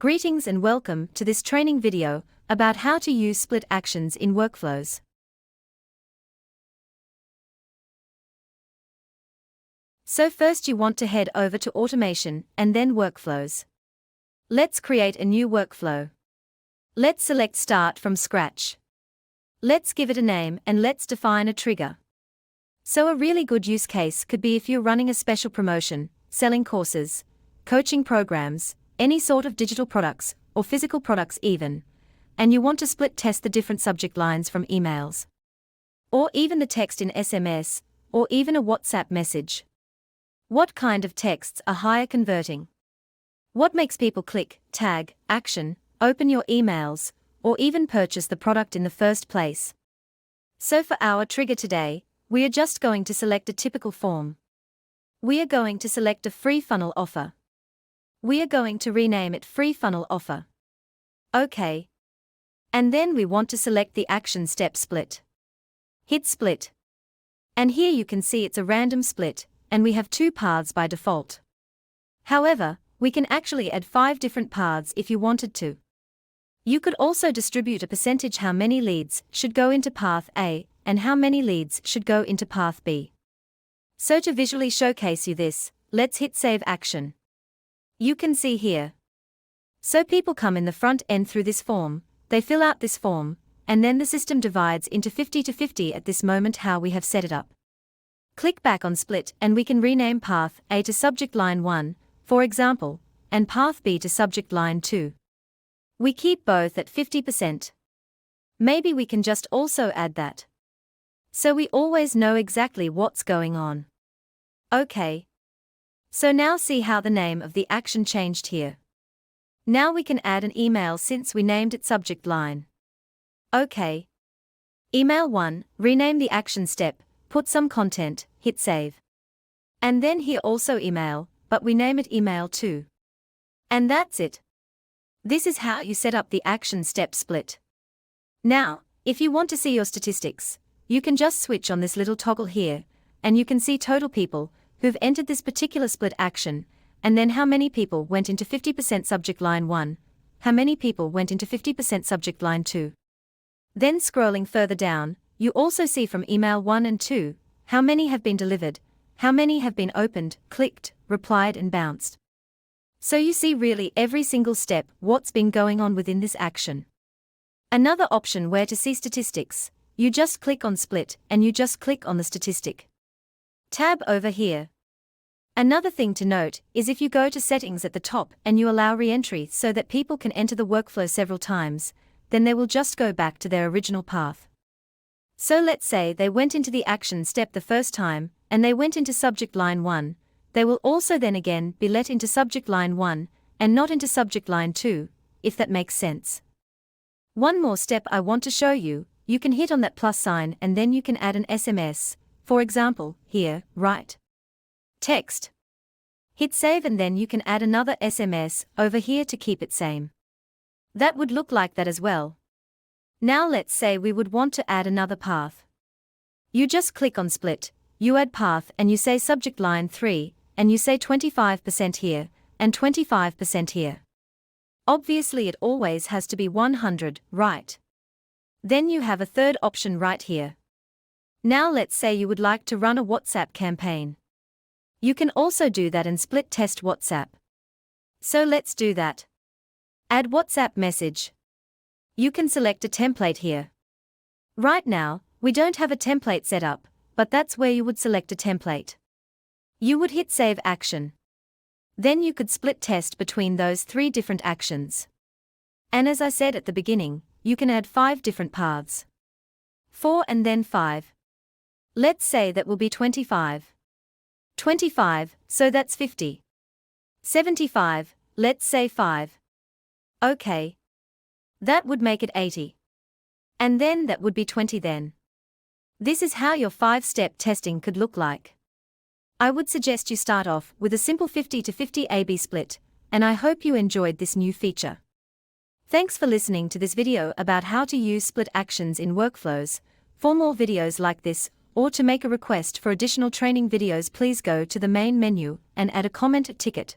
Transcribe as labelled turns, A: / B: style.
A: Greetings and welcome to this training video about how to use split actions in workflows. So first you want to head over to Automation and then Workflows. Let's create a new workflow. Let's select Start from Scratch. Let's give it a name and let's define a trigger. So a really good use case could be if you're running a special promotion, selling courses, coaching programs, any sort of digital products, or physical products even, and you want to split test the different subject lines from emails. Or even the text in SMS, or even a WhatsApp message. What kind of texts are higher converting? What makes people click, tag, action, open your emails, or even purchase the product in the first place? So for our trigger today, we are just going to select a typical form. We are going to select a free funnel offer. We are going to rename it Free Funnel Offer. OK. And then we want to select the action step split. Hit split. And here you can see it's a random split, and we have 2 paths by default. However, we can actually add 5 different paths if you wanted to. You could also distribute a percentage how many leads should go into path A and how many leads should go into path B. So to visually showcase you this, let's hit Save Action. You can see here. So people come in the front end through this form, they fill out this form, and then the system divides into 50 to 50 at this moment how we have set it up. Click back on Split and we can rename path A to subject line 1, for example, and path B to subject line 2. We keep both at 50%. Maybe we can just also add that. So we always know exactly what's going on. OK. So now see how the name of the action changed here. Now we can add an email since we named it subject line. OK. Email 1, rename the action step, put some content, hit save. And then here also email, but we name it email 2. And that's it. This is how you set up the action step split. Now, if you want to see your statistics, you can just switch on this little toggle here, and you can see total people who've entered this particular split action, and then how many people went into 50% subject line 1, how many people went into 50% subject line 2. Then scrolling further down, you also see from email 1 and 2, how many have been delivered, how many have been opened, clicked, replied and bounced. So you see really every single step what's been going on within this action. Another option where to see statistics, you just click on Split and you just click on the statistic tab over here. Another thing to note is if you go to settings at the top and you allow re-entry so that people can enter the workflow several times, then they will just go back to their original path. So let's say they went into the action step the first time, and they went into subject line 1, they will also then again be let into subject line 1, and not into subject line 2, if that makes sense. One more step I want to show you, you can hit on that plus sign and then you can add an SMS, for example, here, write text. Hit save and then you can add another SMS over here to keep it same. That would look like that as well. Now let's say we would want to add another path. You just click on Split, you add path and you say subject line 3, and you say 25% here, and 25% here. Obviously it always has to be 100, right? Then you have a third option right here. Now let's say you would like to run a WhatsApp campaign. You can also do that and split test WhatsApp. So let's do that. Add WhatsApp message. You can select a template here. Right now, we don't have a template set up, but that's where you would select a template. You would hit Save Action. Then you could split test between those 3 different actions. And as I said at the beginning, you can add 5 different paths. 4 and then 5. Let's say that will be 25. 25, so that's 50. 75, let's say 5. OK. That would make it 80. And then that would be 20 then. This is how your 5-step testing could look like. I would suggest you start off with a simple 50 to 50 A/B split, and I hope you enjoyed this new feature. Thanks for listening to this video about how to use split actions in workflows. For more videos like this, or to make a request for additional training videos, please go to the main menu and add a comment ticket.